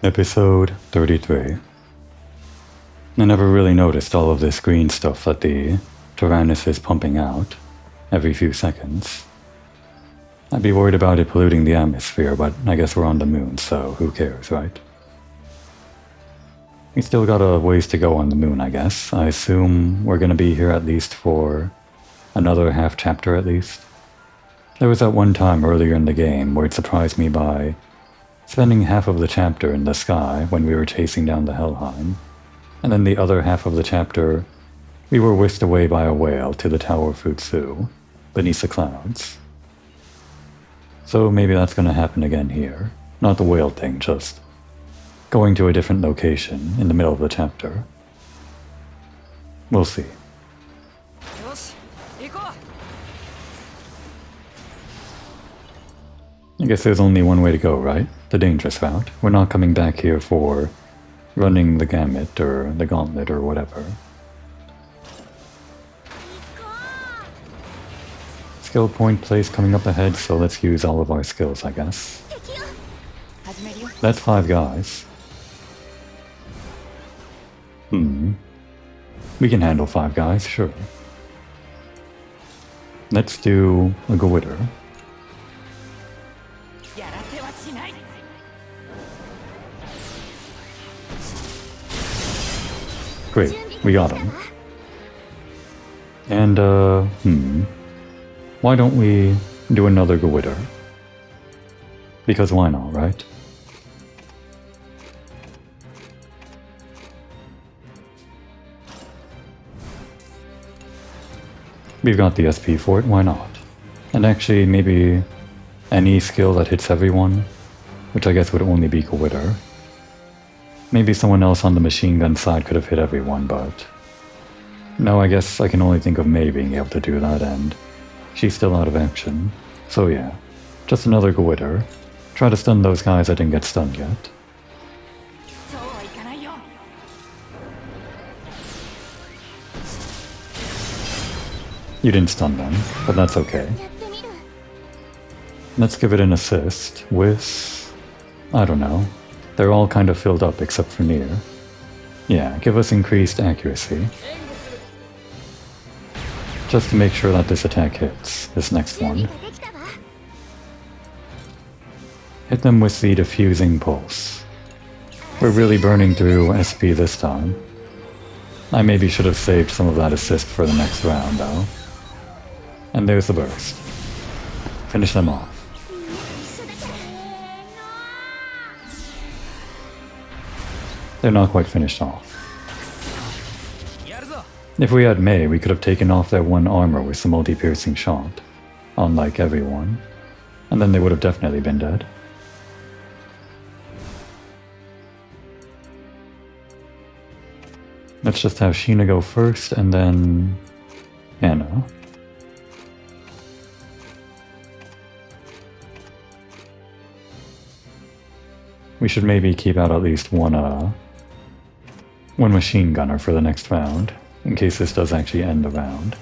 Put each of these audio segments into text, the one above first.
Episode 33. I never really noticed all of this green stuff that the Tyrannus is pumping out every few seconds. I'd be worried about it polluting the atmosphere, but I guess we're on the moon, so who cares, right? We still got a ways to go on the moon, I guess. I assume we're gonna be here at least for another half chapter at least. There was that one time earlier in the game where it surprised me by spending half of the chapter in the sky when we were chasing down the Helheim, and then the other half of the chapter we were whisked away by a whale to the Tower of Futsu, beneath the clouds. So maybe that's gonna happen again here. Not the whale thing, just going to a different location in the middle of the chapter. We'll see. I guess there's only one way to go, right? The dangerous route. We're not coming back here for running the gamut or the gauntlet or whatever. Skill point place coming up ahead, so let's use all of our skills, I guess. That's 5 guys. We can handle 5 guys, sure. Let's do a Gowitter. Great, we got him. And, why don't we do another Gowitter? Because why not, right? We've got the SP for it, why not? And actually, maybe any skill that hits everyone, which I guess would only be Gowitter. Maybe someone else on the machine gun side could have hit everyone, but no, I guess I can only think of May being able to do that, and she's still out of action. So yeah, just another Gowitter. Try to stun those guys that didn't get stunned yet. You didn't stun them, but that's okay. Let's give it an assist with, I don't know. They're all kind of filled up except for Nier. Yeah, give us increased accuracy. Just to make sure that this attack hits, this next one. Hit them with the diffusing pulse. We're really burning through SP this time. I maybe should have saved some of that assist for the next round though. And there's the burst. Finish them off. They're not quite finished off. If we had May, we could have taken off their one armor with the multi-piercing shot, unlike everyone, and then they would have definitely been dead. Let's just have Sheena go first, and then Anna. We should maybe keep out at least one machine gunner for the next round, in case this does actually end the round.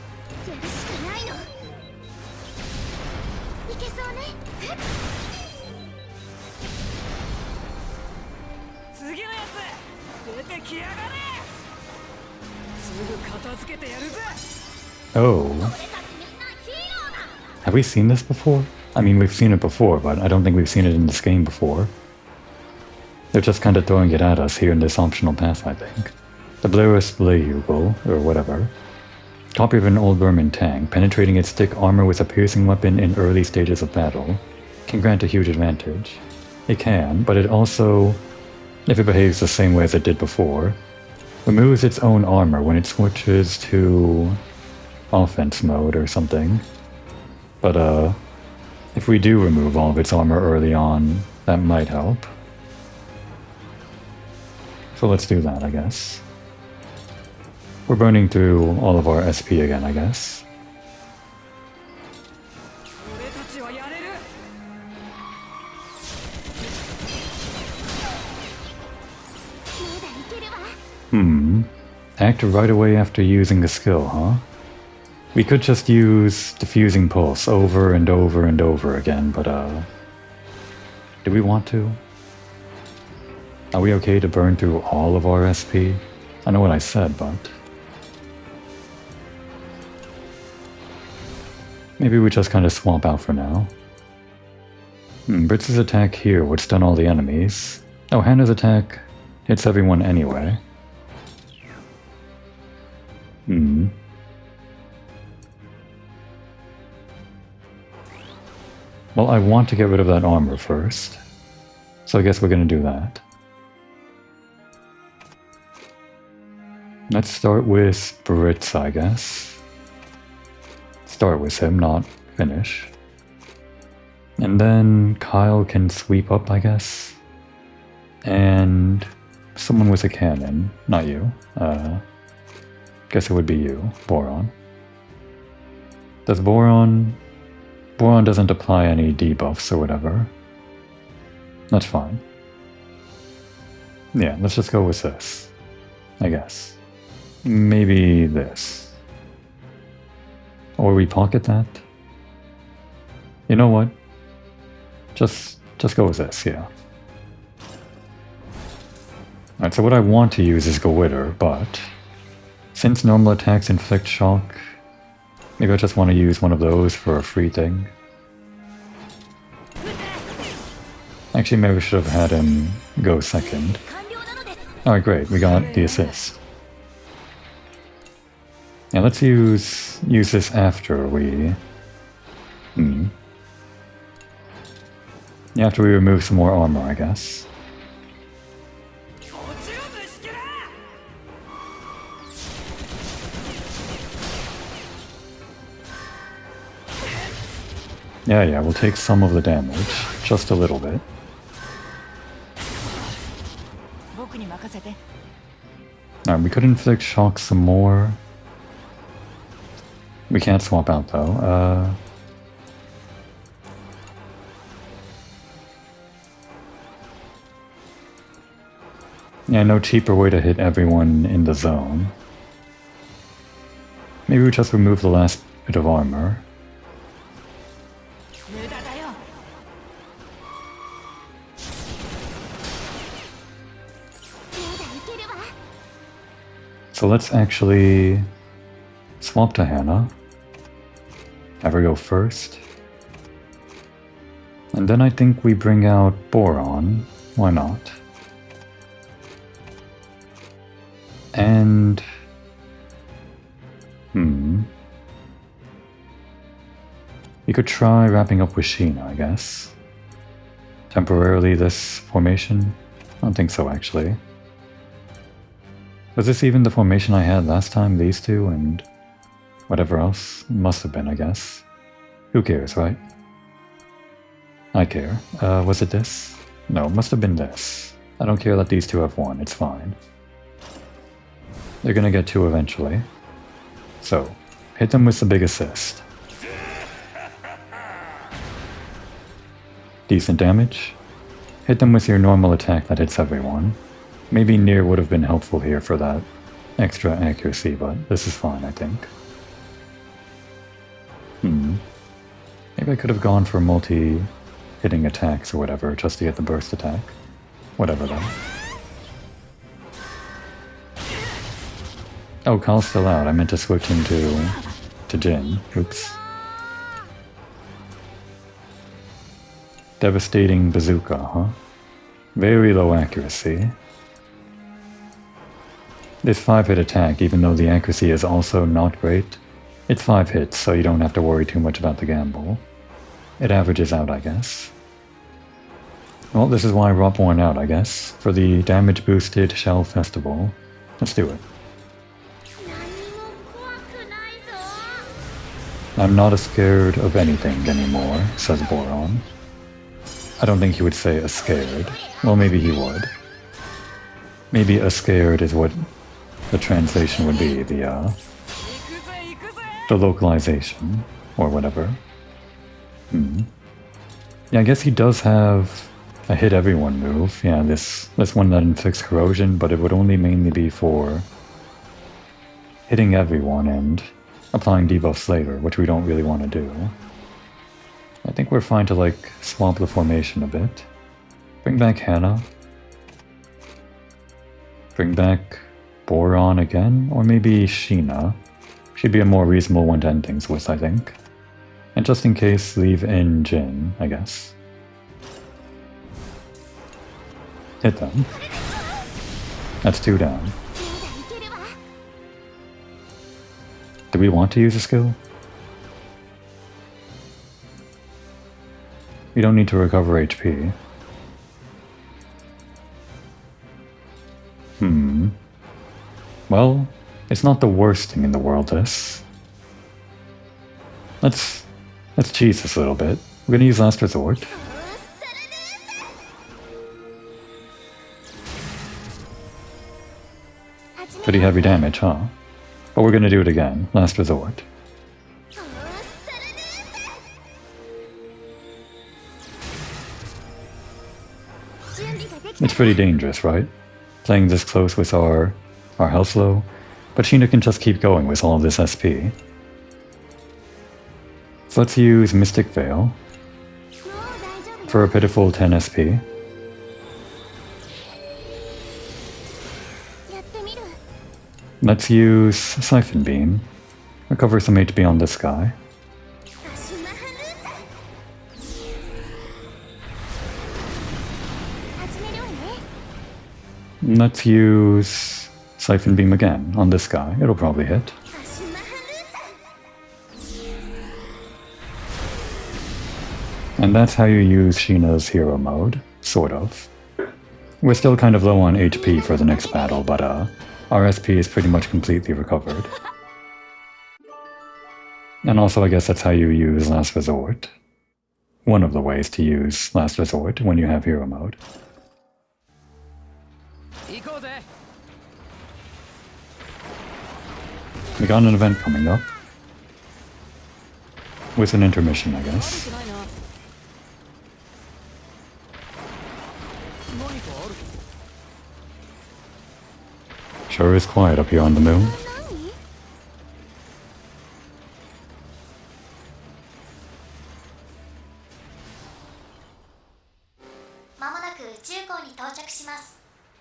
Oh. Have we seen this before? I mean, we've seen it before, but I don't think we've seen it in this game before. They're just kind of throwing it at us here in this optional path, I think. The Blairus Blayugle, or whatever. Copy of an old Burman tank, penetrating its thick armor with a piercing weapon in early stages of battle, can grant a huge advantage. It can, but it also, if it behaves the same way as it did before, removes its own armor when it switches to offense mode or something. But if we do remove all of its armor early on, that might help. So let's do that, I guess. We're burning through all of our SP again, I guess. Act right away after using the skill, huh? We could just use diffusing pulse over and over and over again, but do we want to? Are we okay to burn through all of our SP? I know what I said, but... maybe we just kind of swap out for now. Britz's attack here would stun all the enemies. Oh, Hannah's attack hits everyone anyway. Well, I want to get rid of that armor first. So I guess we're gonna do that. Let's start with Britz, I guess. Start with him, not finish. And then Kyle can sweep up, I guess. And someone with a cannon, not you. Guess it would be you, Boron. Does Boron... Boron doesn't apply any debuffs or whatever. That's fine. Yeah, let's just go with this, I guess. Maybe this. Or we pocket that? You know what? Just go with this, yeah. Alright, so what I want to use is Glitter, but since normal attacks inflict shock, maybe I just want to use one of those for a free thing. Actually, maybe we should have had him go second. Alright, great, we got the assist. Yeah, let's use this after we... Yeah, after we remove some more armor, I guess. Yeah, we'll take some of the damage. Just a little bit. Alright, we could inflict shock some more. We can't swap out though. Yeah, no cheaper way to hit everyone in the zone. Maybe we just remove the last bit of armor. So let's actually swap to Hannah. Have her go first. And then I think we bring out Boron. Why not? And... we could try wrapping up with Sheena, I guess. Temporarily this formation? I don't think so, actually. Was this even the formation I had last time? These two and whatever else? Must have been, I guess. Who cares, right? I care. Was it this? No, it must have been this. I don't care that these two have one, it's fine. They're gonna get two eventually. So, hit them with the big assist. Decent damage. Hit them with your normal attack that hits everyone. Maybe Near would have been helpful here for that extra accuracy, but this is fine, I think. Maybe I could have gone for multi-hitting attacks or whatever, just to get the burst attack. Whatever, though. Oh, Kyle's still out. I meant to switch him to Jin. Oops. Devastating bazooka, huh? Very low accuracy. This 5-hit attack, even though the accuracy is also not great, it's 5 hits, so you don't have to worry too much about the gamble. It averages out, I guess. Well, this is why I brought one out, I guess, for the damage-boosted Shell Festival. Let's do it. I'm not scared of anything anymore, says Boron. I don't think he would say a scared. Well, maybe he would. Maybe a scared is what the translation would be, the localization, or whatever. Yeah, I guess he does have a hit everyone move. Yeah, this one that inflicts corrosion, but it would only mainly be for hitting everyone and applying debuffs later, which we don't really want to do. I think we're fine to, like, swap the formation a bit. Bring back Hannah. Bring back Boron again, or maybe Sheena. She'd be a more reasonable one to end things with, I think. And just in case, leave in Jin, I guess. Hit them. That's 2 down. Do we want to use a skill? We don't need to recover HP. Well, it's not the worst thing in the world, this. Let's cheese this a little bit. We're gonna use Last Resort. Pretty heavy damage, huh? But we're gonna do it again. Last Resort. It's pretty dangerous, right? Playing this close with our health low, but Sheena can just keep going with all of this SP. So let's use Mystic Veil for a pitiful 10 SP. Let's use Siphon Beam. Recover some HP on this guy. Let's use Siphon Beam again on this guy. It'll probably hit. And that's how you use Sheena's hero mode, sort of. We're still kind of low on HP for the next battle, but our SP is pretty much completely recovered. And also I guess that's how you use Last Resort. One of the ways to use Last Resort when you have hero mode. We got an event coming up. With an intermission, I guess. Sure is quiet up here on the moon.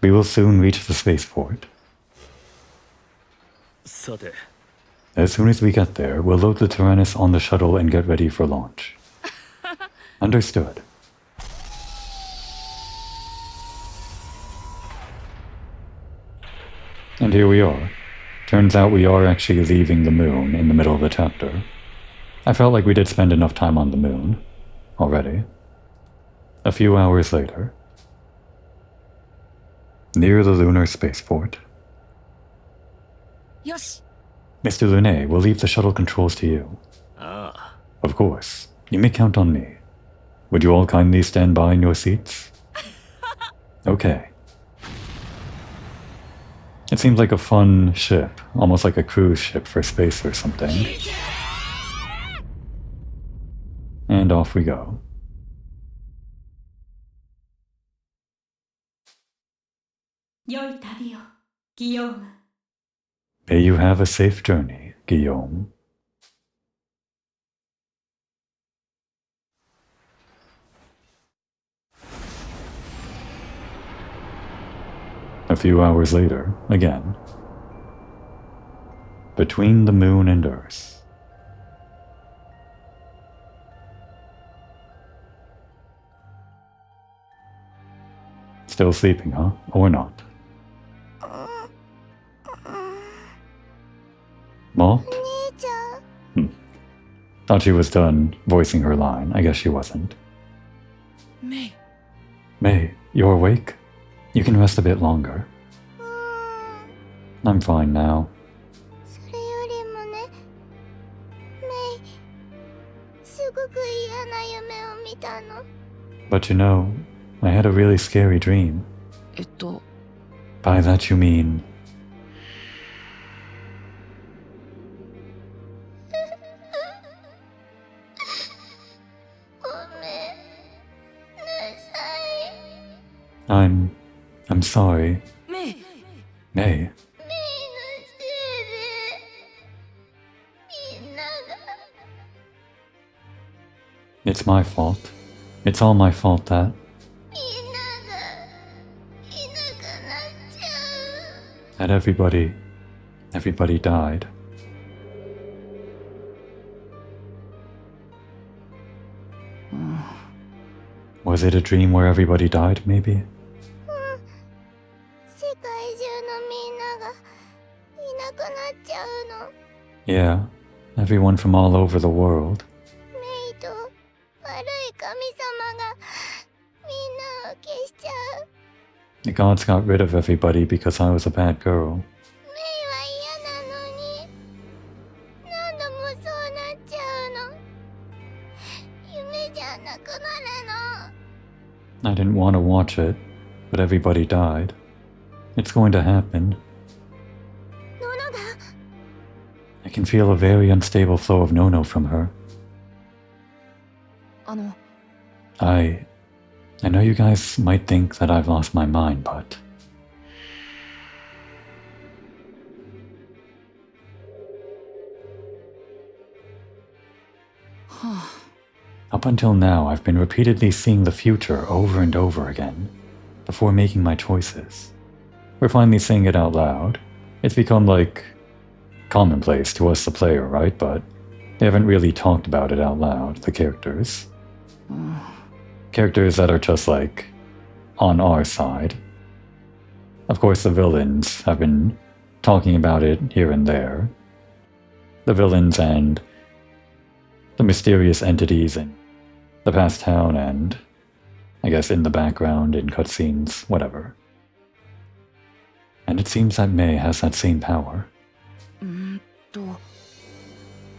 We will soon reach the spaceport. As soon as we get there, we'll load the Tyrannus on the shuttle and get ready for launch. Understood. And here we are. Turns out we are actually leaving the moon in the middle of the chapter. I felt like we did spend enough time on the moon already. A few hours later, near the lunar spaceport. Yosh. Mr. Lune, we'll leave the shuttle controls to you. Ah. Of course. You may count on me. Would you all kindly stand by in your seats? Okay. It seems like a fun ship, almost like a cruise ship for space or something. And off we go. May you have a safe journey, Guillaume. A few hours later, again. Between the moon and Earth. Still sleeping, huh? Or not? Malt? Thought she was done voicing her line. I guess she wasn't. May, you're awake? You can rest a bit longer. I'm fine now. But you know, I had a really scary dream. By that you mean... I'm sorry. May. It's my fault. It's all my fault that... That everybody died. Was it a dream where everybody died, maybe? Yeah, everyone from all over the world. The gods got rid of everybody because I was a bad girl. I didn't want to watch it, but everybody died. It's going to happen. I can feel a very unstable flow of no-no from her. I know you guys might think that I've lost my mind, but... Up until now, I've been repeatedly seeing the future over and over again, before making my choices. We're finally saying it out loud. It's become like commonplace to us, the player, right? But they haven't really talked about it out loud, the characters. Characters that are just like on our side. Of course, the villains have been talking about it here and there. The villains and the mysterious entities in the past town and, I guess, in the background, in cutscenes, whatever. And it seems that May has that same power.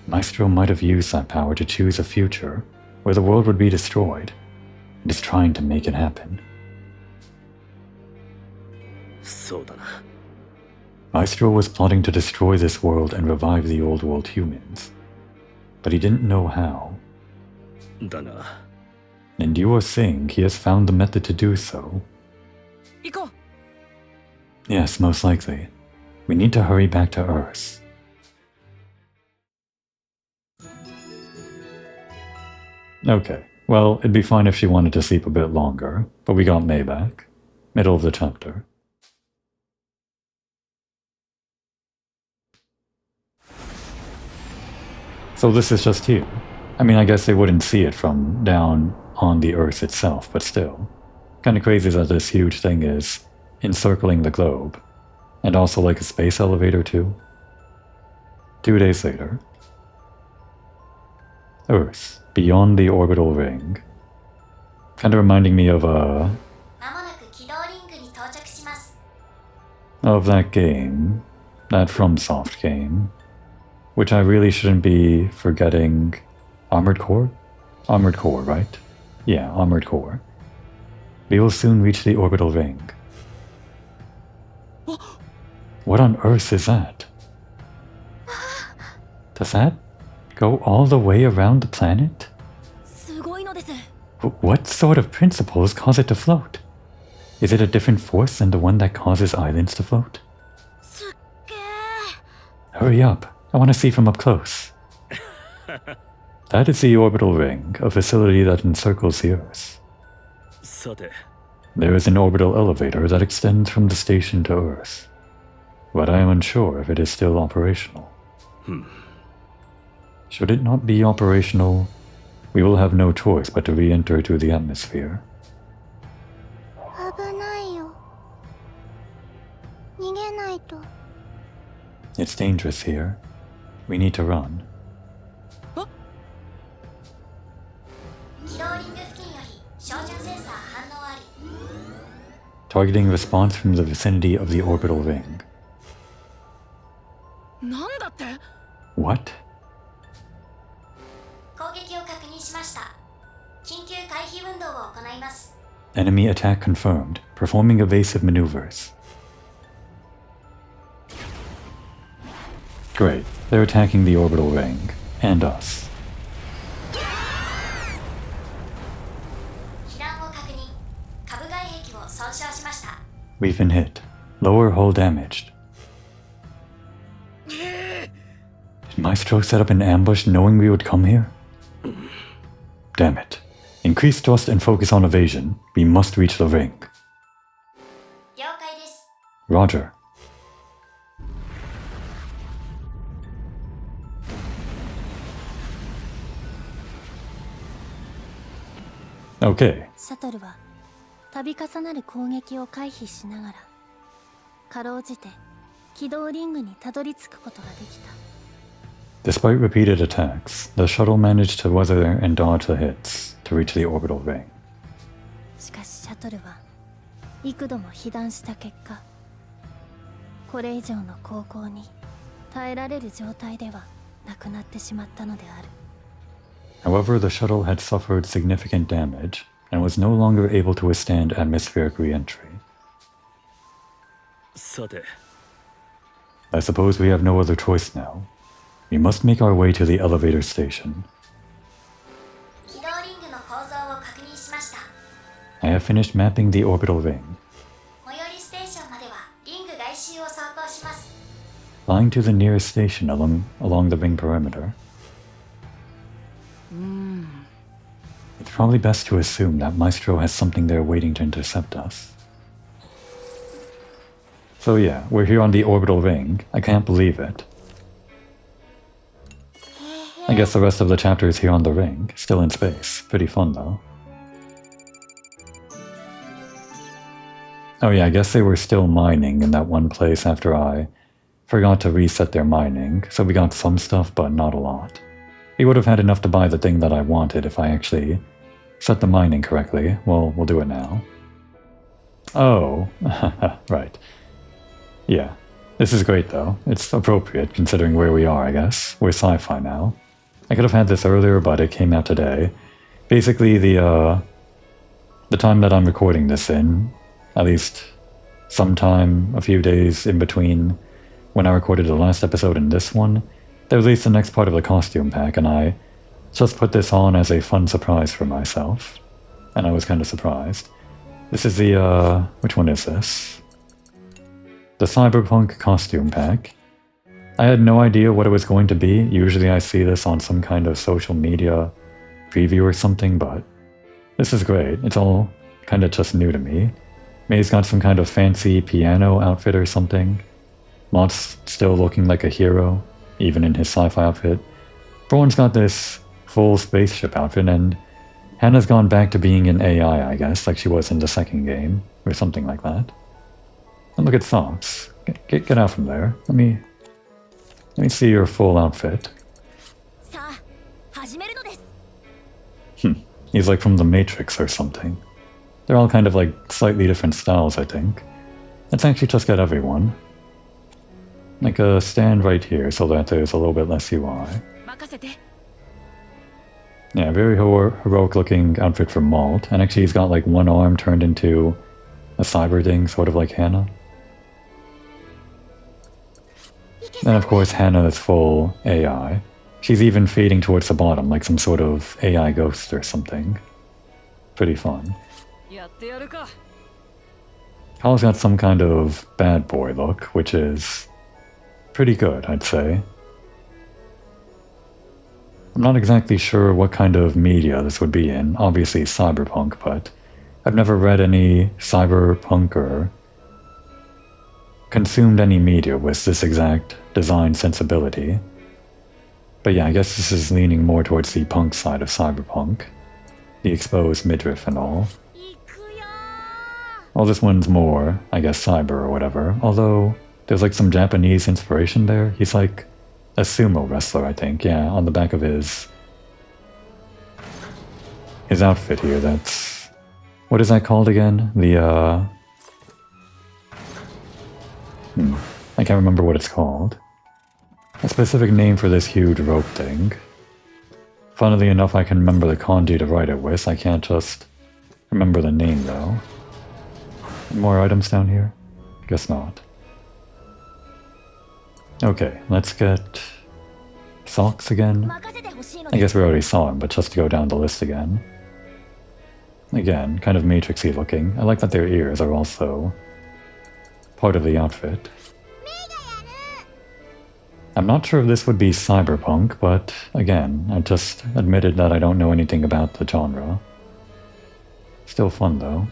Maestro might have used that power to choose a future where the world would be destroyed, and is trying to make it happen. Maestro was plotting to destroy this world and revive the old world humans, but he didn't know how. And you are saying he has found the method to do so? Yes, most likely. We need to hurry back to Earth. Okay, well, it'd be fine if she wanted to sleep a bit longer, but we got May back. Middle of the chapter. So this is just here. I mean, I guess they wouldn't see it from down on the Earth itself, but still. Kinda crazy that this huge thing is encircling the globe. And also like a space elevator too. 2 days later. Earth, beyond the orbital ring. Kinda reminding me of that game. That FromSoft game. Which I really shouldn't be forgetting. Armored Core? Armored Core, right? Yeah, Armored Core. We will soon reach the orbital ring. What on earth is that? Does that go all the way around the planet? What sort of principles cause it to float? Is it a different force than the one that causes islands to float? Hurry up, I want to see from up close. That is the orbital ring, a facility that encircles the Earth. There is an orbital elevator that extends from the station to Earth, but I am unsure if it is still operational. Should it not be operational, we will have no choice but to re-enter to the atmosphere. It's dangerous here. We need to run. Targeting response from the vicinity of the orbital ring. What? Enemy attack confirmed. Performing evasive maneuvers. Great. They're attacking the orbital ring. And us. We've been hit. Lower hull damaged. Did Maestro set up an ambush knowing we would come here? Damn it. Increase thrust and focus on evasion. We must reach the ring. Roger. Okay. シャトルは度重なる攻撃を回避しながらかろうじて軌道リングにたどり着くことができた。 Despite repeated attacks, the shuttle managed to weather and dodge the hits to reach the orbital ring. しかしシャトルは幾度も被弾した結果、これ以上の航行に耐えられる状態ではなくなってしまったのである。 However, the shuttle had suffered significant damage and was no longer able to withstand atmospheric re-entry. さて、 I suppose we have no other choice now. We must make our way to the elevator station. 軌道リングの構造を確認しました。 I have finished mapping the orbital ring. 最寄りステーションまではリング外周を走行します。 Flying to the nearest station along the ring perimeter. It's probably best to assume that Maestro has something there waiting to intercept us. So yeah, we're here on the orbital ring. I can't believe it. I guess the rest of the chapter is here on the ring, still in space. Pretty fun though. Oh yeah, I guess they were still mining in that one place after I forgot to reset their mining, so we got some stuff, but not a lot. We would have had enough to buy the thing that I wanted if I actually set the mining correctly. Well, we'll do it now. Oh, right. Yeah, this is great though. It's appropriate considering where we are, I guess. We're sci-fi now. I could have had this earlier, but it came out today. Basically, the time that I'm recording this in, at least sometime a few days in between when I recorded the last episode and this one, they released the next part of the costume pack, and I just put this on as a fun surprise for myself. And I was kind of surprised. This is the, which one is this? The Cyberpunk costume pack. I had no idea what it was going to be. Usually I see this on some kind of social media preview or something, but this is great. It's all kind of just new to me. May's got some kind of fancy piano outfit or something. Mott's still looking like a hero, even in his sci-fi outfit. Braun's got this full spaceship outfit, and Hannah's gone back to being an AI, I guess, like she was in the second game, or something like that. And look at Socks. Get out from there. Let me see your full outfit. He's like from the Matrix or something. They're all kind of like slightly different styles, I think. Let's actually just get everyone. Like a stand right here so that there's a little bit less UI. Yeah, very heroic looking outfit for Malt, and actually he's got like one arm turned into a cyber thing, sort of like Hannah. And of course Hannah is full AI. She's even fading towards the bottom, like some sort of AI ghost or something. Pretty fun. Hal's got some kind of bad boy look, which is pretty good, I'd say. I'm not exactly sure what kind of media this would be in, obviously cyberpunk, but I've never read any cyberpunk or consumed any media with this exact design sensibility. But yeah, I guess this is leaning more towards the punk side of cyberpunk. The exposed midriff and all. Well, this one's more, I guess, cyber or whatever, although there's like some Japanese inspiration there. He's like a sumo wrestler, I think, yeah, on the back of his outfit here. That's... what is that called again? The, I can't remember what it's called. A specific name for this huge rope thing. Funnily enough, I can remember the kanji to write it with. I can't just remember the name, though. More items down here? Guess not. Okay, let's get Socks again. I guess we already saw him, but just to go down the list again. Again, kind of Matrixy looking. I like that their ears are also part of the outfit. I'm not sure if this would be cyberpunk, but again, I just admitted that I don't know anything about the genre. Still fun though.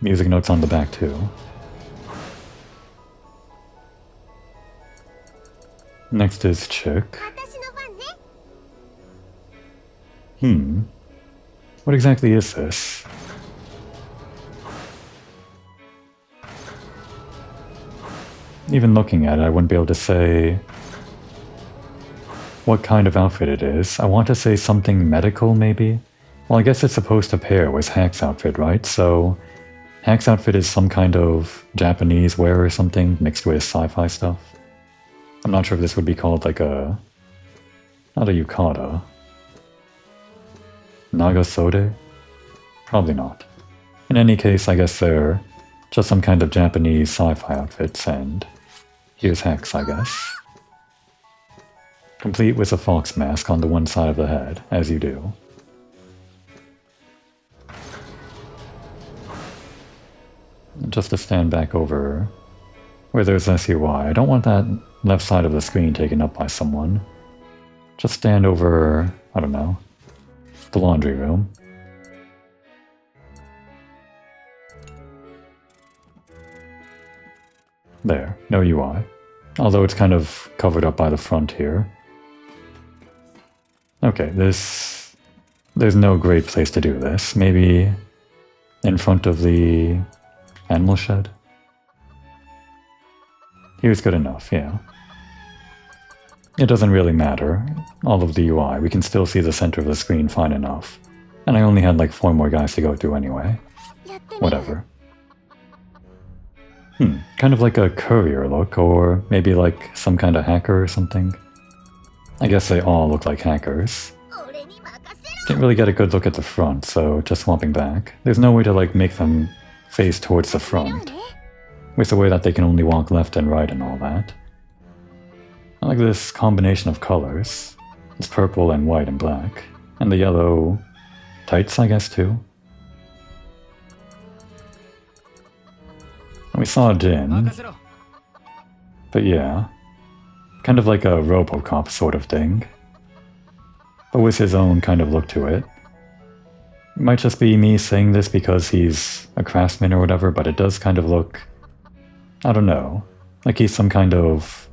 Music notes on the back too. Next is Chick. What exactly is this? Even looking at it, I wouldn't be able to say what kind of outfit it is. I want to say something medical, maybe? Well, I guess it's supposed to pair with Hack's outfit, right? So Hack's outfit is some kind of Japanese wear or something mixed with sci-fi stuff. I'm not sure if this would be called like a... not a yukata. Nagasode? Probably not. In any case, I guess they're just some kind of Japanese sci-fi outfits, and here's Hex, I guess. Complete with a fox mask on the one side of the head, as you do. Just to stand back over where there's SUI. I don't want that left side of the screen taken up by someone. Just stand over, I don't know, the laundry room. There, no UI. Although it's kind of covered up by the front here. Okay, there's no great place to do this. Maybe in front of the animal shed? Here's good enough, yeah. It doesn't really matter, all of the UI. We can still see the center of the screen fine enough. And I only had like 4 more guys to go through anyway. Whatever. Kind of like a courier look, or maybe like some kind of hacker or something. I guess they all look like hackers. Didn't really get a good look at the front, so just swapping back. There's no way to like make them face towards the front, with the way that they can only walk left and right and all that. I like this combination of colors. It's purple and white and black. And the yellow tights, I guess, too. And we saw Jin. But yeah. Kind of like a RoboCop sort of thing. But with his own kind of look to it. It might just be me saying this because he's a craftsman or whatever, but it does kind of look... I don't know. Like he's some kind of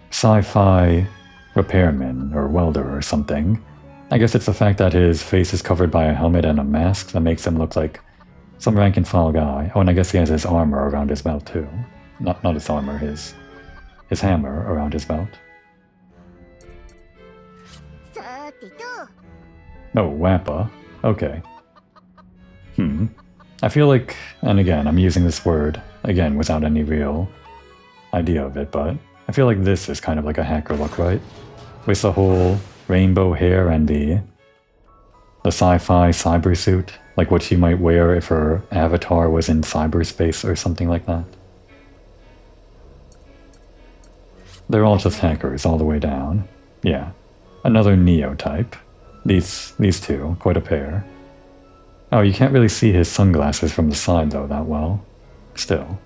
sci-fi repairman or welder or something. I guess it's the fact that his face is covered by a helmet and a mask that makes him look like some rank-and-file guy. Oh, and I guess he has his armor around his belt too. Not his armor, his hammer around his belt. Oh, Wappa. Okay. I feel like, and again, I'm using this word, again, without any real idea of it, but I feel like this is kind of like a hacker look, right? With the whole rainbow hair and the sci-fi cyber suit, like what she might wear if her avatar was in cyberspace or something like that. They're all just hackers all the way down. Yeah. Another Neo type. These two, quite a pair. Oh, you can't really see his sunglasses from the side though that well. Still.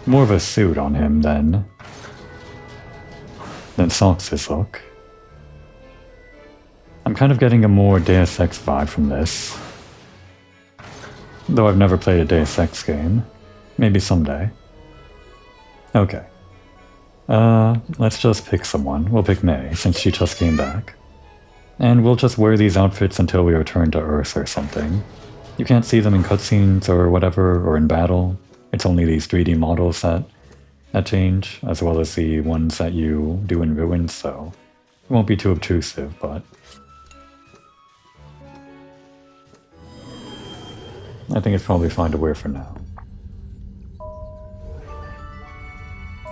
More of a suit on him than Sox's look. I'm kind of getting a more Deus Ex vibe from this. Though I've never played a Deus Ex game. Maybe someday. Okay. Let's just pick someone. We'll pick May, since she just came back. And we'll just wear these outfits until we return to Earth or something. You can't see them in cutscenes or whatever, or in battle. It's only these 3D models that change, as well as the ones that you do in Ruins, so it won't be too obtrusive, but... I think it's probably fine to wear for now.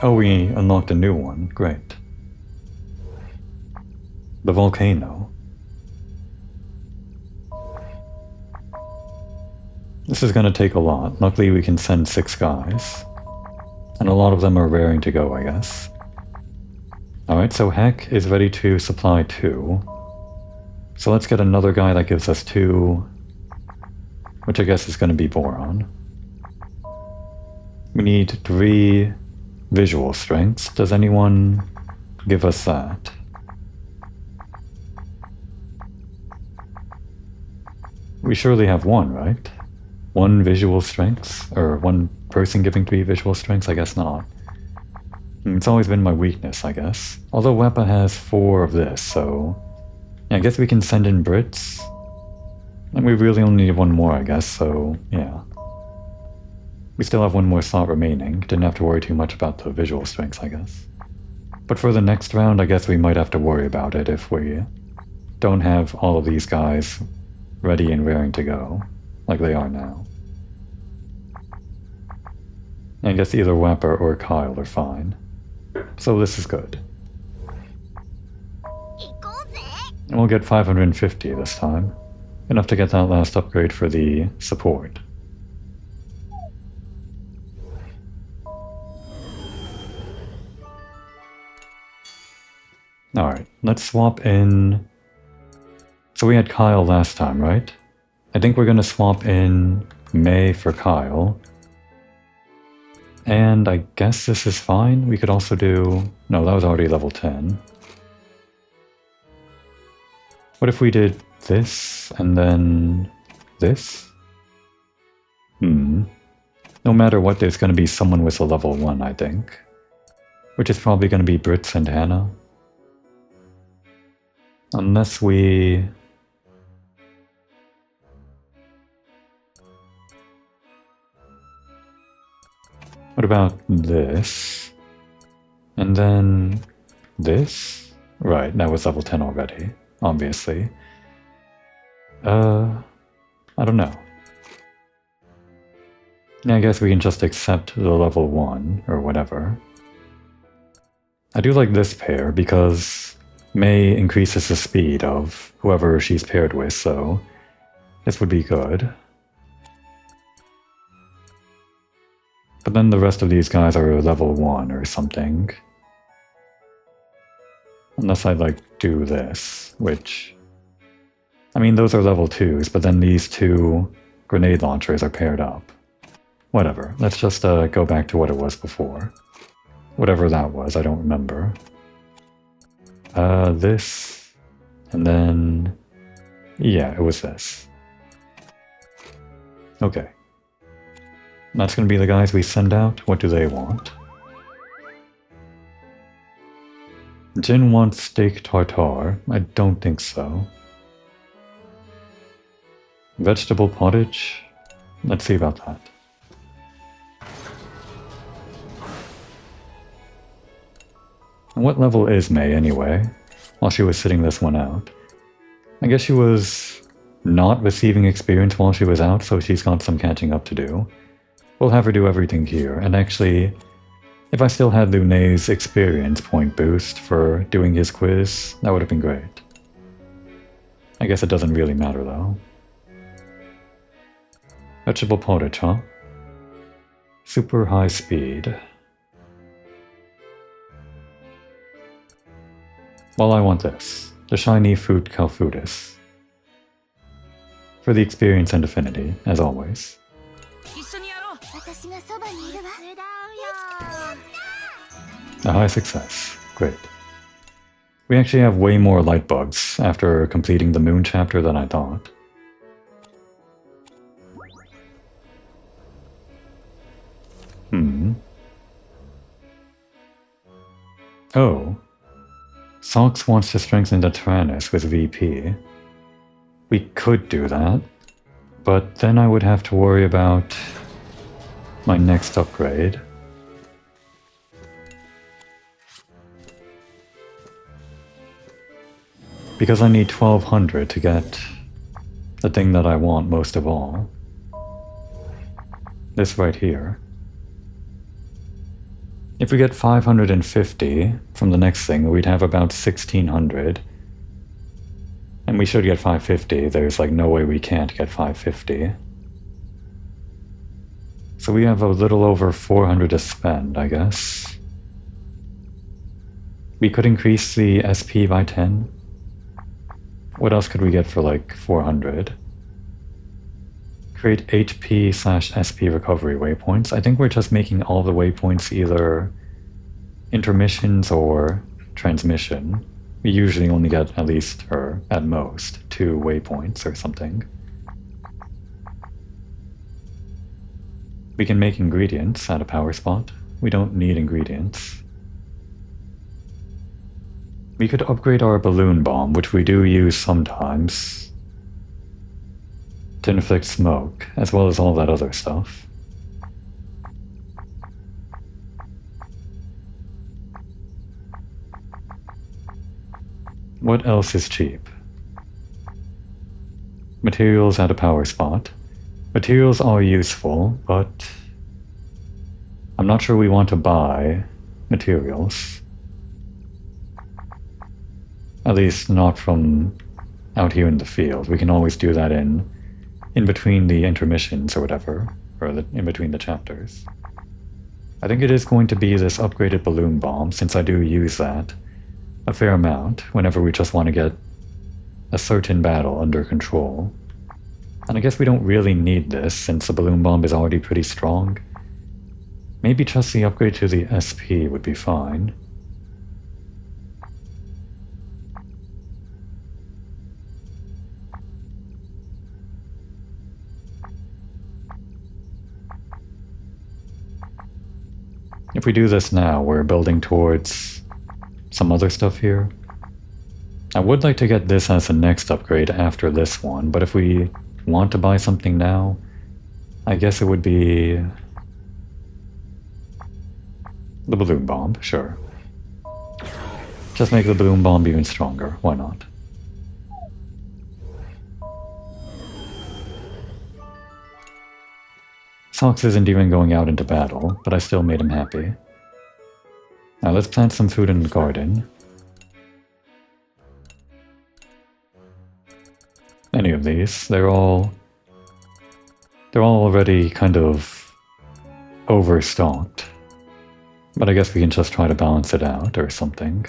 Oh, we unlocked a new one. Great. The volcano. This is gonna take a lot. Luckily we can send 6 guys. And a lot of them are raring to go, I guess. Alright, so Heck is ready to supply 2. So let's get another guy that gives us 2... which I guess is gonna be Boron. We need 3... visual strengths. Does anyone give us that? We surely have 1, right? 1 visual strengths? Or 1 person giving 3 visual strengths? I guess not. It's always been my weakness, I guess. Although Weppa has 4 of this, so... yeah, I guess we can send in Brits. And we really only need 1 more, I guess, so yeah. We still have 1 more slot remaining. Didn't have to worry too much about the visual strengths, I guess. But for the next round, I guess we might have to worry about it if we don't have all of these guys ready and raring to go, like they are now. I guess either Weppa or Kyle are fine. So this is good. And we'll get 550 this time. Enough to get that last upgrade for the support. Alright, let's swap in... so we had Kyle last time, right? I think we're gonna swap in May for Kyle. And I guess this is fine. We could also do... no, that was already level 10. What if we did this, and then this? No matter what, there's gonna be someone with a level 1, I think. Which is probably gonna be Brits and Hannah. Unless we... what about this? And then this? Right, that was level 10 already, obviously. I don't know. Yeah, I guess we can just accept the level 1, or whatever. I do like this pair, because May increases the speed of whoever she's paired with, so this would be good. But then the rest of these guys are level 1 or something. Unless I, like, do this, which... I mean, those are level 2s, but then these 2 grenade launchers are paired up. Whatever, let's just go back to what it was before. Whatever that was, I don't remember. This... and then... yeah, it was this. Okay. That's gonna be the guys we send out. What do they want? Jin wants steak tartare. I don't think so. Vegetable pottage? Let's see about that. And what level is May anyway? While she was sitting this one out. I guess she was not receiving experience while she was out, so she's got some catching up to do. We'll have her do everything here, and actually, if I still had Lunay's experience point boost for doing his quiz, that would have been great. I guess it doesn't really matter though. Vegetable pottage, huh? Super high speed. Well, I want this. The shiny food Calfoodus. For the experience and affinity, as always. A high success. Great. We actually have way more light bugs after completing the moon chapter than I thought. Oh. Sox wants to strengthen the Tyrannus with VP. We could do that, but then I would have to worry about my next upgrade. Because I need 1200 to get the thing that I want most of all. This right here. If we get 550 from the next thing, we'd have about 1600. And we should get 550. There's like no way we can't get 550. So we have a little over 400 to spend, I guess. We could increase the SP by 10. What else could we get for like 400? Create HP/SP recovery waypoints. I think we're just making all the waypoints either intermissions or transmission. We usually only get at least, or at most, 2 waypoints or something. We can make ingredients at a power spot. We don't need ingredients. We could upgrade our balloon bomb, which we do use sometimes, to inflict smoke, as well as all that other stuff. What else is cheap? Materials at a power spot. Materials are useful, but I'm not sure we want to buy materials. At least not from out here in the field. We can always do that in between the intermissions or whatever, or in between the chapters. I think it is going to be this upgraded balloon bomb, since I do use that a fair amount whenever we just want to get a certain battle under control. And I guess we don't really need this, since the balloon bomb is already pretty strong. Maybe just the upgrade to the SP would be fine. If we do this now, we're building towards some other stuff here. I would like to get this as the next upgrade after this one, but if we want to buy something now, I guess it would be the balloon bomb, sure. Just make the balloon bomb even stronger, why not? Sox isn't even going out into battle, but I still made him happy. Now let's plant some food in the garden. Any of these, they're all already kind of overstocked. But I guess we can just try to balance it out or something.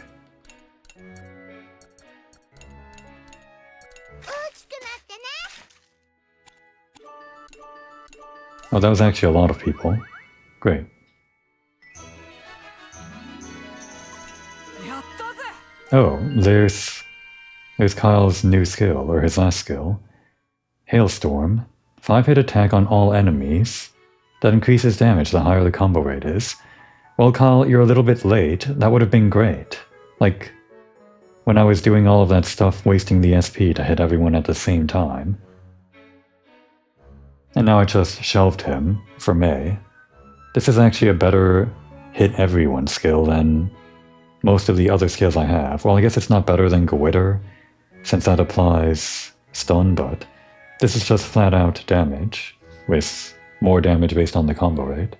Oh, that was actually a lot of people. Great. Oh, there's Kyle's new skill, or his last skill. Hailstorm. 5-hit attack on all enemies. That increases damage the higher the combo rate is. Well, Kyle, you're a little bit late. That would have been great. Like, when I was doing all of that stuff, wasting the SP to hit everyone at the same time. And now I just shelved him for May. This is actually a better hit everyone skill than most of the other skills I have. Well, I guess it's not better than Gwitter, since that applies stun, but this is just flat out damage, with more damage based on the combo rate.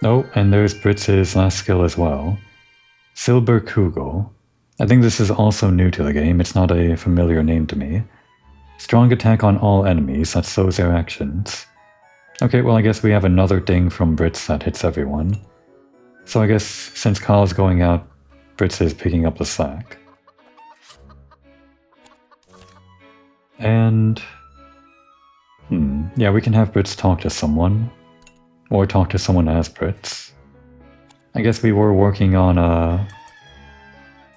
Oh, and there's Britz's last skill as well. Silber Kugel. I think this is also new to the game, it's not a familiar name to me. Strong attack on all enemies, that slows their actions. Okay, well I guess we have another thing from Britz that hits everyone. So I guess since Kyle's going out, Britz is picking up the slack. And... yeah, we can have Britz talk to someone. Or talk to someone as Britz. I guess we were working on,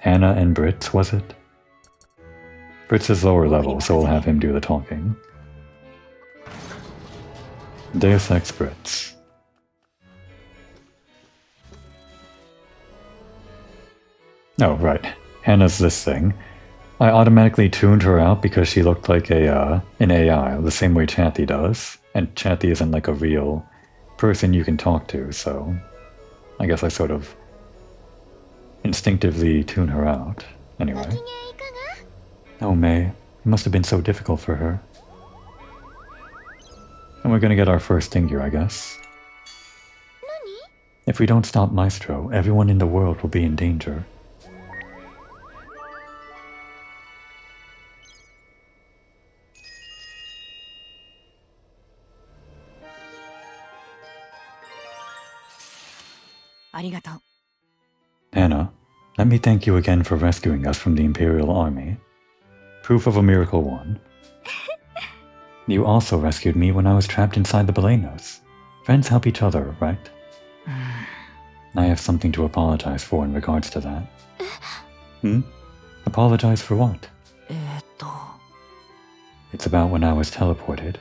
Anna and Britz, was it? Britz is lower level, so we'll have him do the talking. Deus Ex Britz. Oh, right. Hannah's this thing. I automatically tuned her out because she looked like an AI, the same way Chatty does. And Chatty isn't like a real person you can talk to, so I guess I sort of instinctively tune her out. Anyway. Oh, May. It must have been so difficult for her. And we're gonna get our first thing here, I guess. If we don't stop Maestro, everyone in the world will be in danger. Hannah, let me thank you again for rescuing us from the Imperial Army. Proof of a miracle one. You also rescued me when I was trapped inside the Balenos. Friends help each other, right? I have something to apologize for in regards to that. Apologize for what? It's about when I was teleported.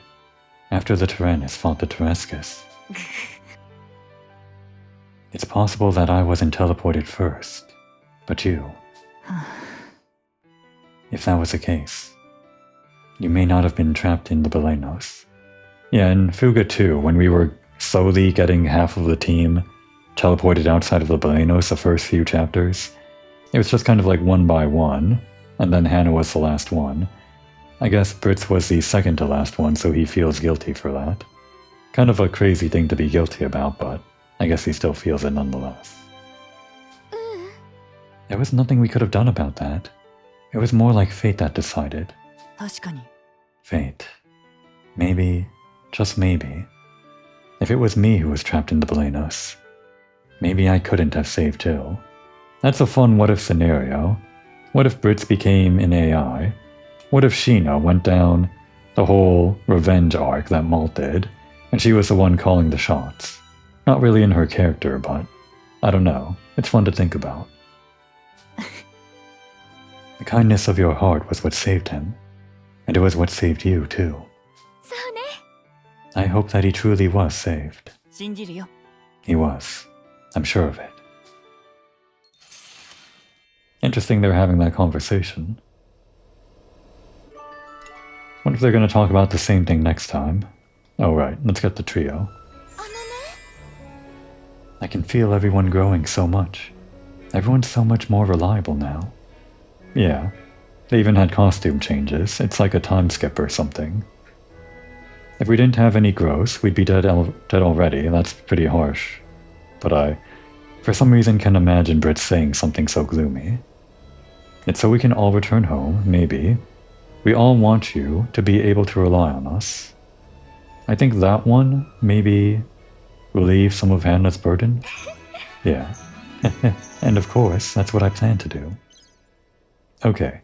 After the Tyrannus fought the Terescus. It's possible that I wasn't teleported first, but you. If that was the case, you may not have been trapped in the Belenos. Yeah, in Fuga 2, when we were slowly getting half of the team teleported outside of the Belenos the first few chapters, it was just kind of like one by one, and then Hannah was the last one. I guess Brits was the second to last one, so he feels guilty for that. Kind of a crazy thing to be guilty about, but I guess he still feels it nonetheless. There was nothing we could have done about that. It was more like fate that decided. 確かに。 Fate. Maybe, just maybe. If it was me who was trapped in the Belenos, maybe I couldn't have saved Jill. That's a fun what-if scenario. What if Brits became an AI? What if Sheena went down the whole revenge arc that Malt did, and she was the one calling the shots? Not really in her character, but I don't know. It's fun to think about. The kindness of your heart was what saved him, and it was what saved you, too. そうね。 I hope that he truly was saved. 信じるよ。 He was. I'm sure of it. Interesting they're having that conversation. What if they're going to talk about the same thing next time? Oh right, let's get the trio. あのね。 I can feel everyone growing so much. Everyone's so much more reliable now. Yeah, they even had costume changes. It's like a time skip or something. If we didn't have any growth, we'd be dead already. That's pretty harsh. But I, for some reason, can imagine Brit saying something so gloomy. It's so we can all return home, maybe. We all want you to be able to rely on us. I think that one, maybe, relieve some of Hannah's burden? Yeah. And of course, that's what I plan to do. Okay.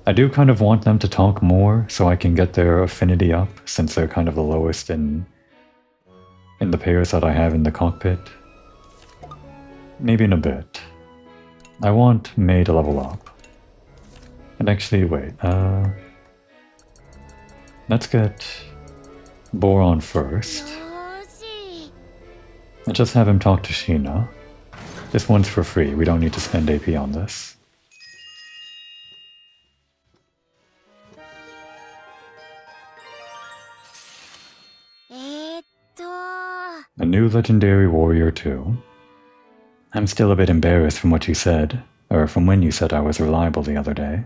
I do kind of want them to talk more so I can get their affinity up, since they're kind of the lowest in the pairs that I have in the cockpit. Maybe in a bit. I want May to level up. And actually, wait, let's get Boron first. よし。 And just have him talk to Sheena. This one's for free, we don't need to spend AP on this. A new legendary warrior too. I'm still a bit embarrassed from what you said, or from when you said I was reliable the other day.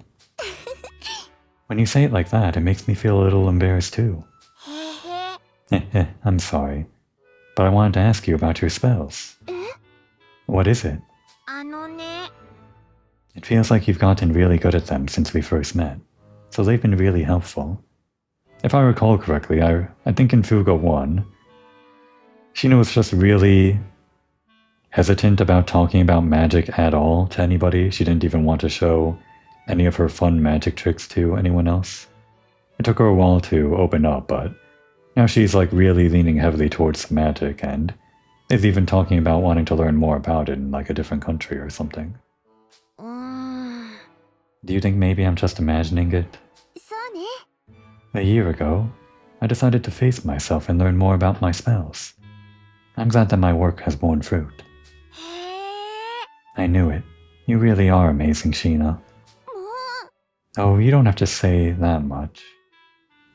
When you say it like that, it makes me feel a little embarrassed too. へへ。 I'm sorry, but I wanted to ask you about your spells. え？ What is it? あのね。 It feels like you've gotten really good at them since we first met, so they've been really helpful. If I recall correctly, I think in Fuga 1, Sheena was just really hesitant about talking about magic at all to anybody. She didn't even want to show any of her fun magic tricks to anyone else. It took her a while to open up, but now she's like really leaning heavily towards the magic, and is even talking about wanting to learn more about it in like a different country or something. うーん。 Do you think maybe I'm just imagining it? そうね。 A year ago, I decided to face myself and learn more about my spells. I'm glad that my work has borne fruit. へえ。 I knew it. You really are amazing, Sheena. もう。 Oh, you don't have to say that much.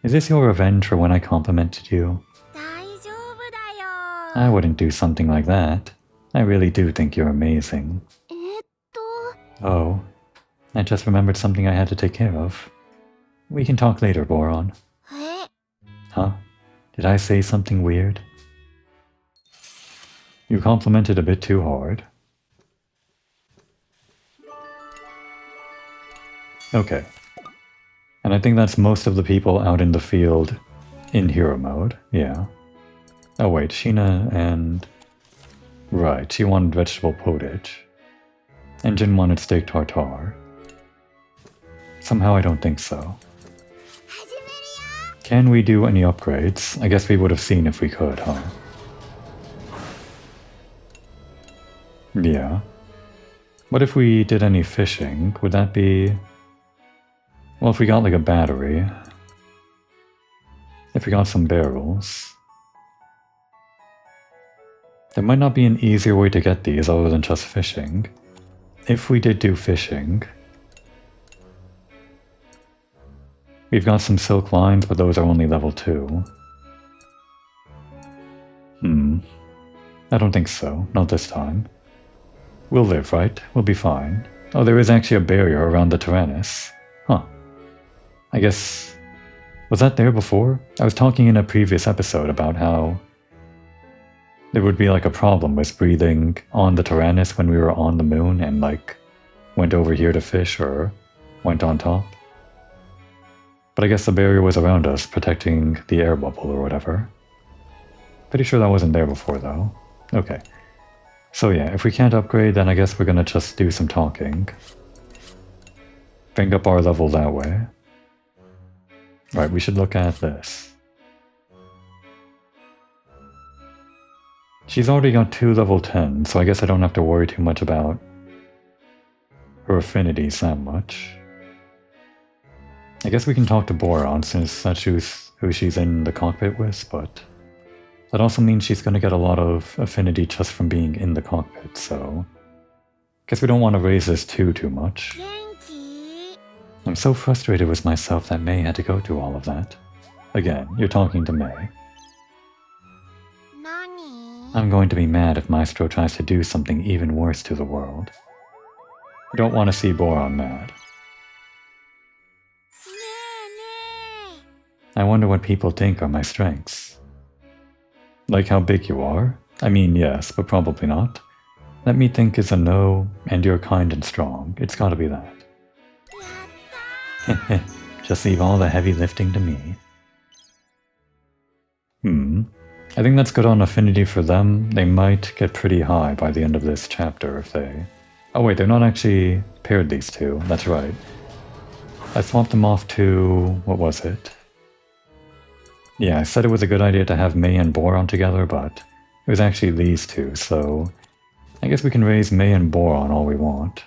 Is this your revenge for when I complimented you? 大丈夫だよ。 I wouldn't do something like that. I really do think you're amazing. と。 Oh, I just remembered something I had to take care of. We can talk later, Boron. え？ Huh? Did I say something weird? You complimented a bit too hard. Okay. And I think that's most of the people out in the field in hero mode, yeah. Oh wait, Sheena and... Right, she wanted vegetable potage. And Jin wanted steak tartare. Somehow I don't think so. 始めるよ。 Can we do any upgrades? I guess we would have seen if we could, huh? Yeah. What if we did any fishing? Would that be... Well, if we got like a battery... if we got some barrels. There might not be an easier way to get these other than just fishing. If we did do fishing... We've got some silk lines, but those are only level 2. I don't think so. Not this time. We'll live, right? We'll be fine. Oh, there is actually a barrier around the Tyrannus. Huh. I guess... Was that there before? I was talking in a previous episode about how there would be like a problem with breathing on the Tyrannus when we were on the moon and like went over here to fish or went on top. But I guess the barrier was around us, protecting the air bubble or whatever. Pretty sure that wasn't there before though. Okay. So yeah, if we can't upgrade, then I guess we're gonna just do some talking. Bring up our level that way. Right, we should look at this. She's already got 2 level 10, so I guess I don't have to worry too much about her affinities that much. I guess we can talk to Boron since that's who she's in the cockpit with, but that also means she's going to get a lot of affinity just from being in the cockpit, so I guess we don't want to raise this too much. I'm so frustrated with myself that May had to go through all of that. Again, you're talking to May. I'm going to be mad if Maestro tries to do something even worse to the world. I don't want to see Boron mad. I wonder what people think are my strengths. Like how big you are? I mean, yes, but probably not. Let me think is a no, and you're kind and strong. It's gotta be that. Just leave all the heavy lifting to me. I think that's good on affinity for them. They might get pretty high by the end of this chapter if they... Oh wait, they're not actually paired, these two. That's right. I swapped them off to... what was it? Yeah, I said it was a good idea to have May and Boron together, but it was actually these two, so... I guess we can raise May and Boron all we want.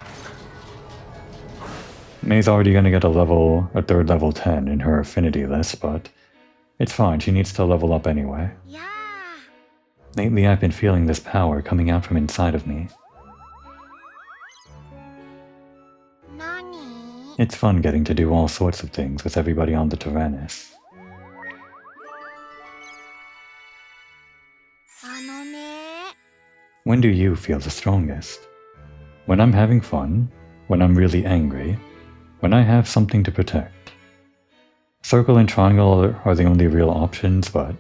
May's already gonna get a 3rd level 10 in her affinity list, but it's fine, she needs to level up anyway. Yeah. Lately I've been feeling this power coming out from inside of me. Nani? It's fun getting to do all sorts of things with everybody on the Tyrannus. When do you feel the strongest? When I'm having fun? When I'm really angry? When I have something to protect? Circle and triangle are the only real options, but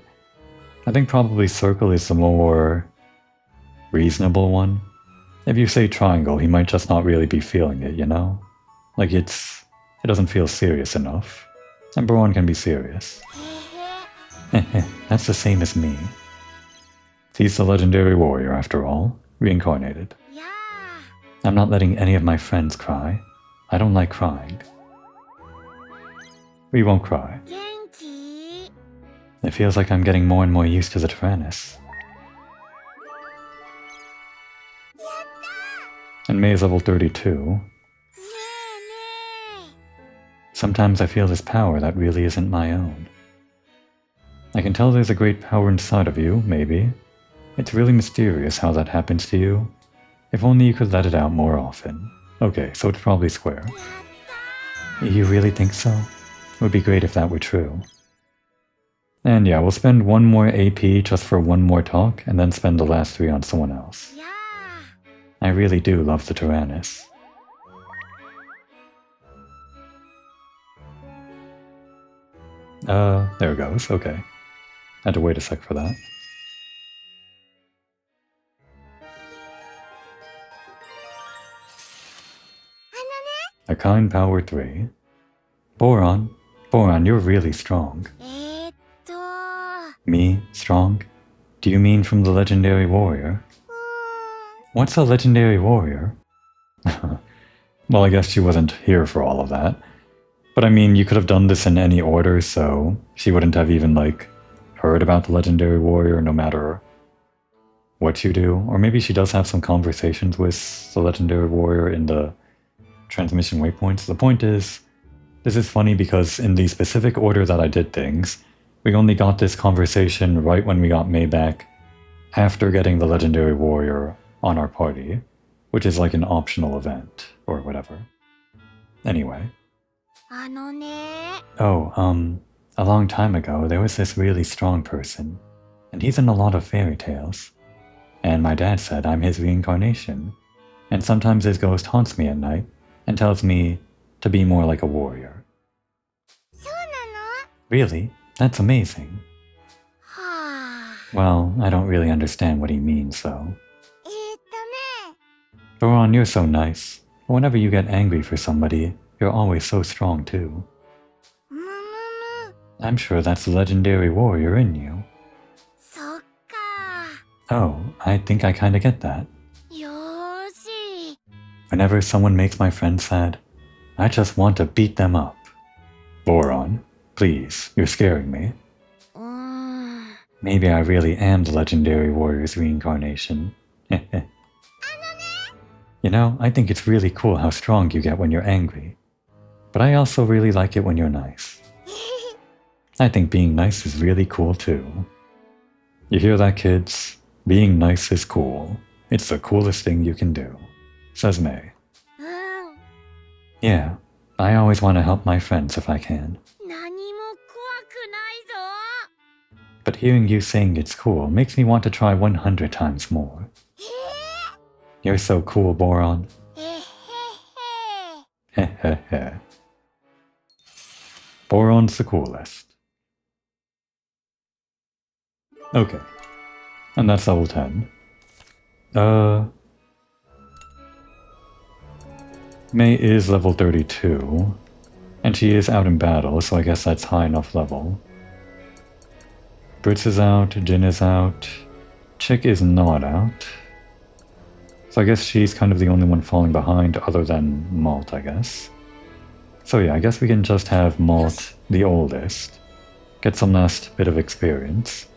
I think probably circle is the more reasonable one. If you say triangle, he might just not really be feeling it, you know? Like it doesn't feel serious enough. And Boron can be serious. That's the same as me. He's the legendary warrior after all, reincarnated. Yeah. I'm not letting any of my friends cry. I don't like crying. We won't cry. Genki. It feels like I'm getting more and more used to the Tyrannus. And May is level 32. Sometimes I feel this power that really isn't my own. I can tell there's a great power inside of you, maybe. It's really mysterious how that happens to you. If only you could let it out more often. Okay, so it's probably square. You really think so? It would be great if that were true. And yeah, we'll spend 1 more AP just for 1 more talk, and then spend the last 3 on someone else. Yeah. I really do love the Tyrannus. There it goes, okay. Had to wait a sec for that. A kind power 3. Boron, you're really strong. Me, strong? Do you mean from the legendary warrior? What's a legendary warrior? Well, I guess she wasn't here for all of that. But I mean, you could have done this in any order, so she wouldn't have even, like, heard about the legendary warrior no matter what you do. Or maybe she does have some conversations with the legendary warrior in the transmission waypoints. The point is, this is funny because in the specific order that I did things, We only got this conversation right when we got May back, after getting the Legendary Warrior on our party, which is like an optional event, or whatever. Anyway. Oh, a long time ago, there was this really strong person, and he's in a lot of fairy tales. And my dad said I'm his reincarnation, and sometimes his ghost haunts me at night and tells me to be more like a warrior. Really? That's amazing. Well, I don't really understand what he means, though. Doron, you're so nice. But whenever you get angry for somebody, you're always so strong, too. I'm sure that's the legendary warrior in you. Oh, I think I kinda get that. Whenever someone makes my friend sad, I just want to beat them up. Boron, please, you're scaring me. Maybe I really am the legendary warrior's reincarnation. You know, I think it's really cool how strong you get when you're angry. But I also really like it when you're nice. I think being nice is really cool too. You hear that, kids? Being nice is cool. It's the coolest thing you can do, says May. Yeah, I always want to help my friends if I can. But hearing you saying it's cool makes me want to try 100 times more. You're so cool, Boron. Heh. Boron's the coolest. Okay. And that's level 10. May is level 32. And she is out in battle, so I guess that's high enough level. Brits is out, Jin is out. Chick is not out. So I guess she's kind of the only one falling behind other than Malt, I guess. So yeah, I guess we can just have Malt, the oldest, get some last bit of experience.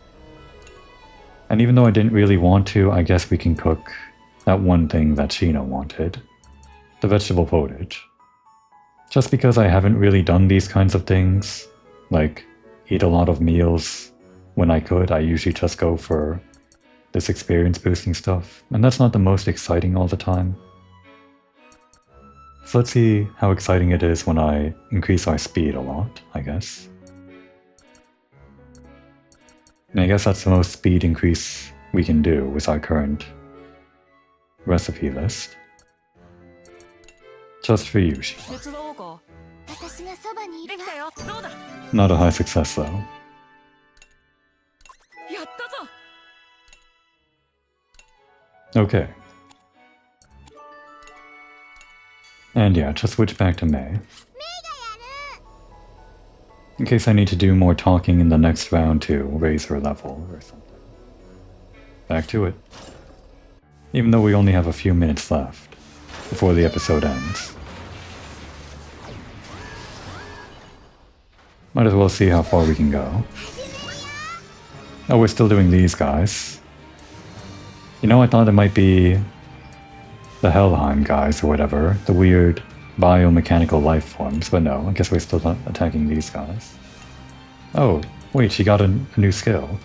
And even though I didn't really want to, I guess we can cook that one thing that Sheena wanted. The vegetable pottage. Just because I haven't really done these kinds of things, like eat a lot of meals when I could, I usually just go for this experience boosting stuff, and that's not the most exciting all the time. So let's see how exciting it is when I increase our speed a lot, I guess. And I guess that's the most speed increase we can do with our current recipe list. Just for you, Sheena. Not a high success though. Okay. And yeah, just switch back to May. In case I need to do more talking in the next round to raise her level or something. Back to it. Even though we only have a few minutes left before the episode ends. Might as well see how far we can go. Oh, we're still doing these guys. You know, I thought it might be the Helheim guys or whatever, the weird biomechanical life forms, but no, I guess we're still not attacking these guys. Oh, wait, she got a new skill.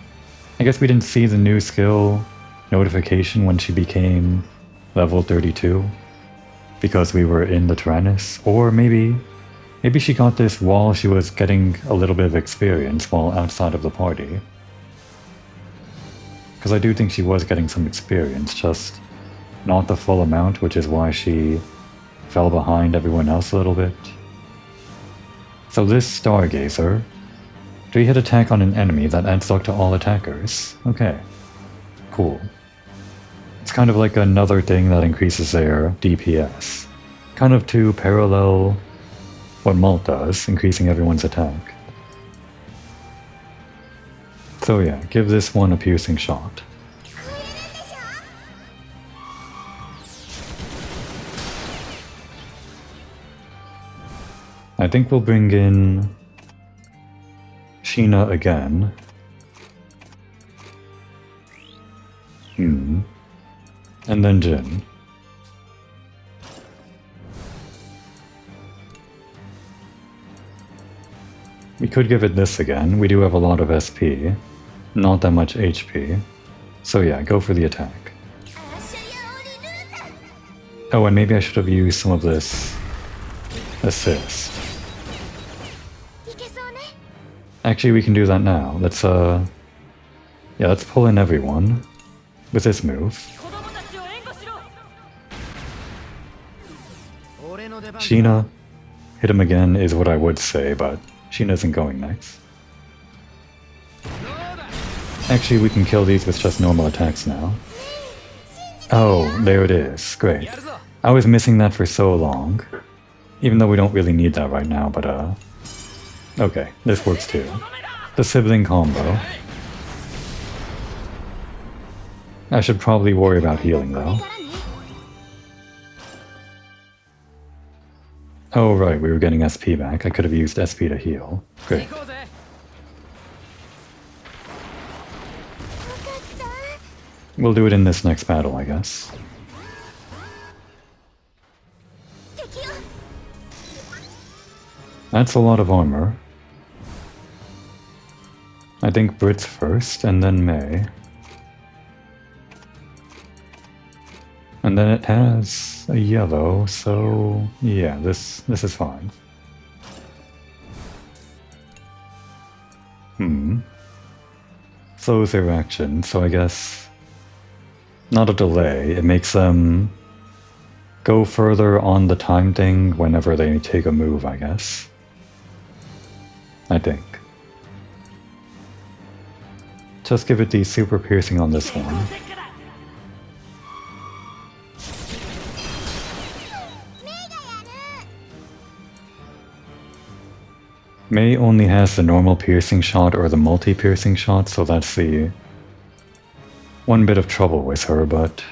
I guess we didn't see the new skill notification when she became level 32 because we were in the Tyrannus, or maybe she got this while she was getting a little bit of experience while outside of the party. Because I do think she was getting some experience, just not the full amount, which is why she fell behind everyone else a little bit. So this Stargazer, 3-hit attack on an enemy that adds luck to all attackers. Okay, cool. It's kind of like another thing that increases their DPS. Kind of to parallel what Malt does, increasing everyone's attack. So yeah, give this one a piercing shot. I think we'll bring in Sheena again. And then Jin. We could give it this again. We do have a lot of SP, not that much HP. So yeah, go for the attack. Oh, and maybe I should have used some of this assist. Actually, we can do that now. Let's let's pull in everyone with this move. Sheena, hit him again is what I would say, but Sheena isn't going next. Actually, we can kill these with just normal attacks now. Oh, there it is. Great. I was missing that for so long. Even though we don't really need that right now, but okay, this works too. The sibling combo. I should probably worry about healing though. Oh right, we were getting SP back. I could have used SP to heal. Great. We'll do it in this next battle, I guess. That's a lot of armor. I think Brit's first, and then May. And then it has a yellow, so yeah, this is fine. Slows their action, so I guess not a delay. It makes them go further on the time thing whenever they take a move, I guess. I think. Just give it the super piercing on this one. May only has the normal piercing shot or the multi-piercing shot, so that's the one bit of trouble with her, but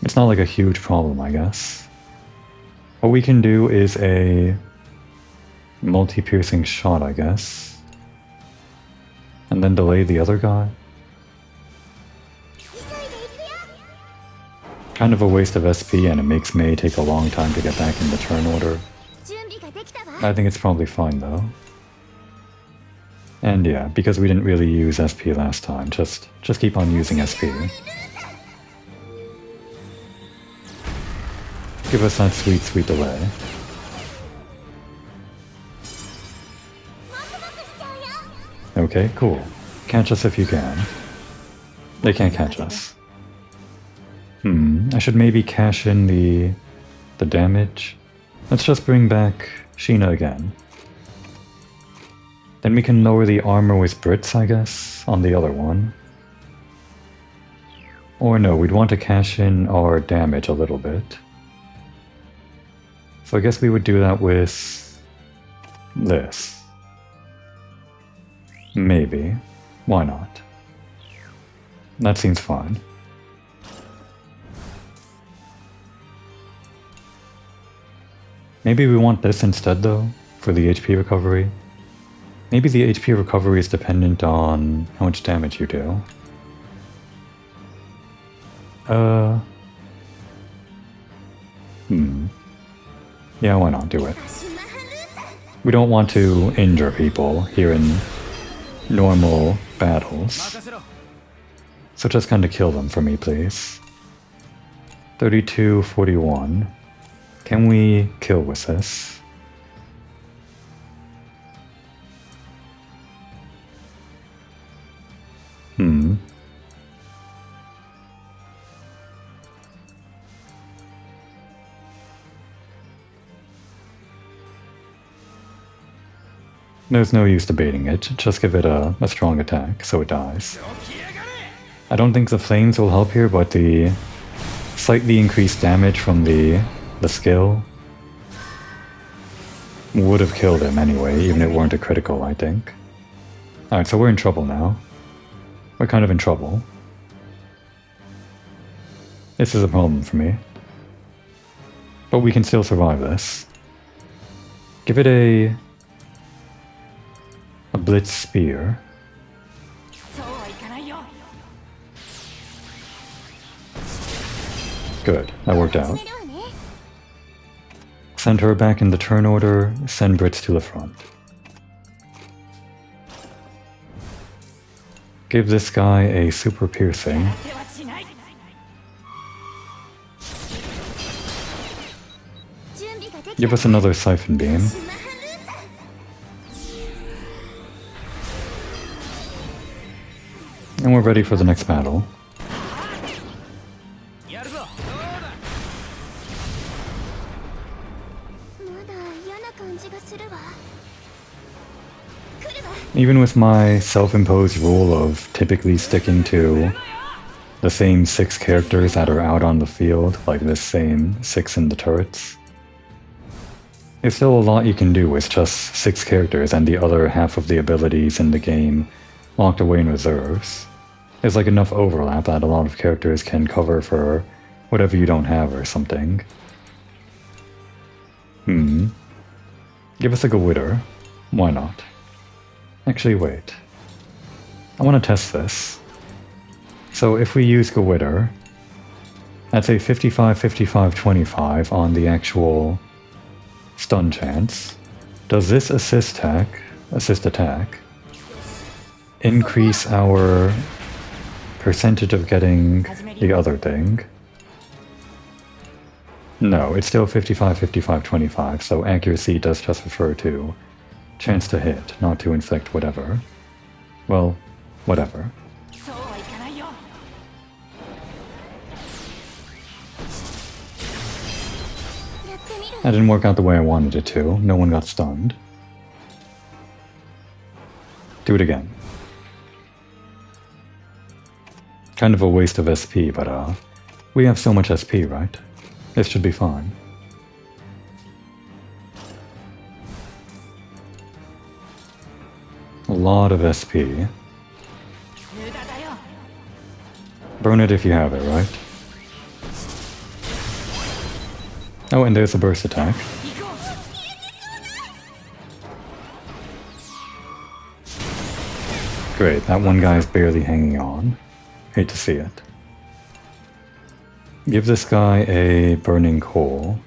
it's not like a huge problem, I guess. What we can do is a multi-piercing shot, I guess. And then delay the other guy. Kind of a waste of SP, and it makes May take a long time to get back in the turn order. I think it's probably fine though. And yeah, because we didn't really use SP last time, just keep on using SP. Give us that sweet, sweet delay. Okay, cool. Catch us if you can. They can't catch us. I should maybe cash in the damage. Let's just bring back Sheena again. Then we can lower the armor with Brits, I guess, on the other one. Or no, we'd want to cash in our damage a little bit. So I guess we would do that with this. Maybe. Why not? That seems fine. Maybe we want this instead though, for the HP recovery. Maybe the HP recovery is dependent on how much damage you do. Yeah, why not do it? We don't want to injure people here in normal battles. So just kind of kill them for me, please. 32-41. Can we kill with this? There's no use debating it, just give it a strong attack so it dies. I don't think the flames will help here, but the slightly increased damage from the skill would have killed him anyway, even if it weren't a critical, I think. Alright, so we're in trouble now. We're kind of in trouble. This is a problem for me. But we can still survive this. Give it a blitz spear. Good, that worked out. Send her back in the turn order, send Brits to the front. Give this guy a super piercing. Give us another siphon beam. And we're ready for the next battle. Even with my self-imposed rule of typically sticking to the same 6 characters that are out on the field, like this same 6 in the turrets, there's still a lot you can do with just 6 characters and the other half of the abilities in the game locked away in reserves. There's like enough overlap that a lot of characters can cover for whatever you don't have or something. Give us a Gawitter. Why not? Actually, wait. I want to test this. So if we use Gawitter, that's a 55-55-25 on the actual stun chance. Does this assist attack, increase our percentage of getting the other thing? No, it's still 55-55-25, so accuracy does just refer to chance to hit, not to inflict whatever. Well, whatever. That didn't work out the way I wanted it to. No one got stunned. Do it again. Kind of a waste of SP, but we have so much SP, right? This should be fine. A lot of SP. Burn it if you have it, right? Oh, and there's a burst attack. Great, that one guy's barely hanging on. Hate to see it. Give this guy a burning coal.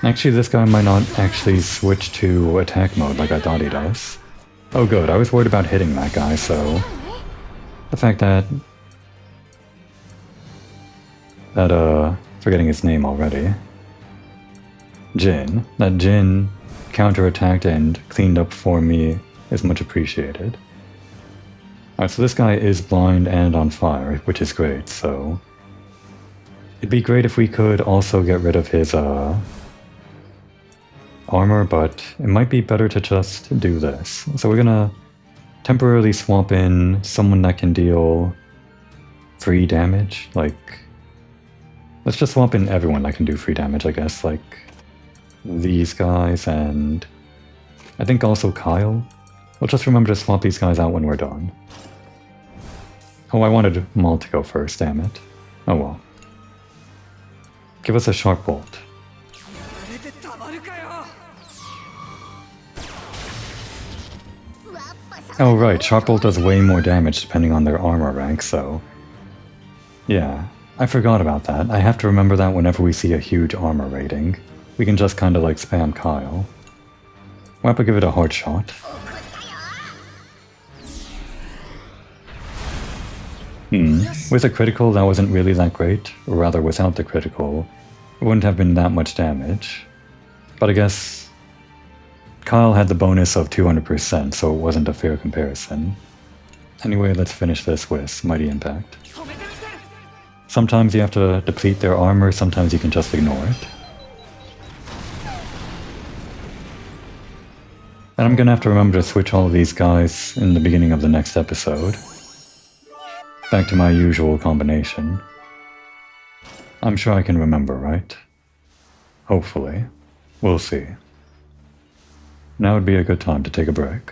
Actually, this guy might not actually switch to attack mode like I thought he does. Oh good, I was worried about hitting that guy, so... The fact that... forgetting his name already. Jin. That Jin counterattacked and cleaned up for me is much appreciated. Alright, so this guy is blind and on fire, which is great, so... It'd be great if we could also get rid of his, armor, but it might be better to just do this. So we're gonna temporarily swap in someone that can deal free damage, like... Let's just swap in everyone that can do free damage, I guess, like these guys and I think also Kyle. We'll just remember to swap these guys out when we're done. Oh, I wanted Maul to go first, damn it. Oh well. Give us a sharp bolt. Oh right, sharp bolt does way more damage depending on their armor rank, so... Yeah, I forgot about that. I have to remember that whenever we see a huge armor rating. We can just kinda like spam Kyle. We'll have to give it a hard shot. With a critical, that wasn't really that great. Or rather, without the critical, it wouldn't have been that much damage. But I guess... Kyle had the bonus of 200%, so it wasn't a fair comparison. Anyway, let's finish this with Mighty Impact. Sometimes you have to deplete their armor, sometimes you can just ignore it. And I'm gonna have to remember to switch all of these guys in the beginning of the next episode. Back to my usual combination. I'm sure I can remember, right? Hopefully. We'll see. Now would be a good time to take a break.